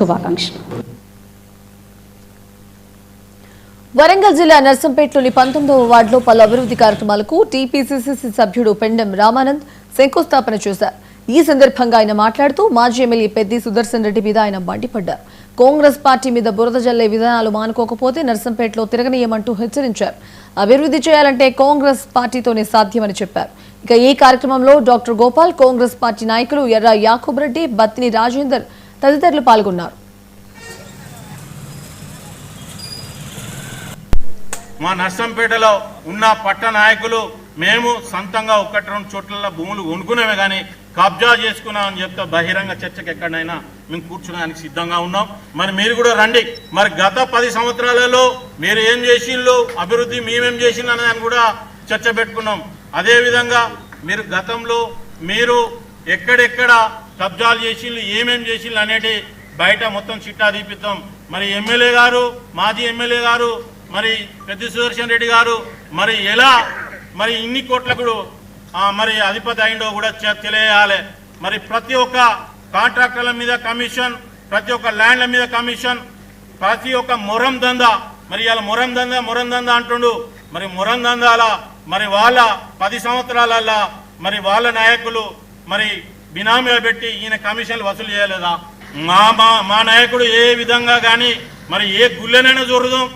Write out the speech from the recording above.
శుభాకాంక్షలు. వరంగల్ జిల్లా నర్సంపేటలోని 19వ వార్డులో పలు అభివృద్ధి కార్యక్రమాలకు టీపీసీసీ సభ్యుడు పెండెం రామానంద్ శంకుస్థాపన చేశారు. ఈ సందర్భంగా ఆయన మాట్లాడుతూ మాజీ ఎమ్మెల్యే పెద్ది సుదర్శన్ రెడ్డి మీద ఆయన మండిపడ్డారు. కాంగ్రెస్ పార్టీ మీద బురద జల్లే విధానాలు మానుకోకపోతే నర్సంపేటలో తిరగనీయమంటూ హెచ్చరించారు. అభివృద్ధి చేయాలంటే కాంగ్రెస్ పార్టీతోనే సాధ్యమని చెప్పారు. ఇక ఈ కార్యక్రమంలో డాక్టర్ గోపాల్, కాంగ్రెస్ పార్టీ నాయకులు ఎర్ర యాకూబ్ రెడ్డి, బత్తిని రాజేందర్ తదితరులు పాల్గొన్నారు. మా నర్సంపేటలో ఉన్న పట్ట నాయకులు మేము సొంతంగా 1-2 చోట్ల భూములు కొనుక్కునేవే కానీ కబ్జా చేసుకున్నామని చెప్తే బహిరంగ చర్చకు ఎక్కడైనా మేము కూర్చునేదానికి సిద్ధంగా ఉన్నాం. మరి మీరు కూడా రండి. మరి గత 10 సంవత్సరాలలో మీరు ఏం చేసిండ్రు, అభివృద్ధి మేమేం చేసిండ్రు అని కూడా చర్చ పెట్టుకున్నాం. అదేవిధంగా మీరు గతంలో మీరు ఎక్కడెక్కడ కబ్జాలు చేసిండ్రు, ఏమేం చేసిండ్రు అనేది బయట మొత్తం చిట్టా తీపిద్దాం. మరి ఎమ్మెల్యే గారు, మాజీ ఎమ్మెల్యే గారు, మరి పెద్ది సుదర్శన్ రెడ్డి గారు మరి ఎలా మరి ఇన్ని కోట్లకు మరి అధిపతి అయిందో కూడా తెలియాలి. మరి ప్రతి ఒక్క కాంట్రాక్టర్ల మీద కమిషన్, ప్రతి ఒక్క ల్యాండ్ల మీద కమిషన్, ప్రతి ఒక్క మొరం దందా. మరి ఇలా మొరం దందా అంటుండు. మరి మొరం దందాల మరి వాళ్ళ 10 సంవత్సరాలల్లా మరి వాళ్ళ నాయకులు మరి బినామీలు పెట్టి ఈయన కమిషన్లు వసూలు చేయలేదా? మా నాయకుడు ఏ విధంగా కానీ మరి ఏ గుళ్ళనైనా చూడదాం,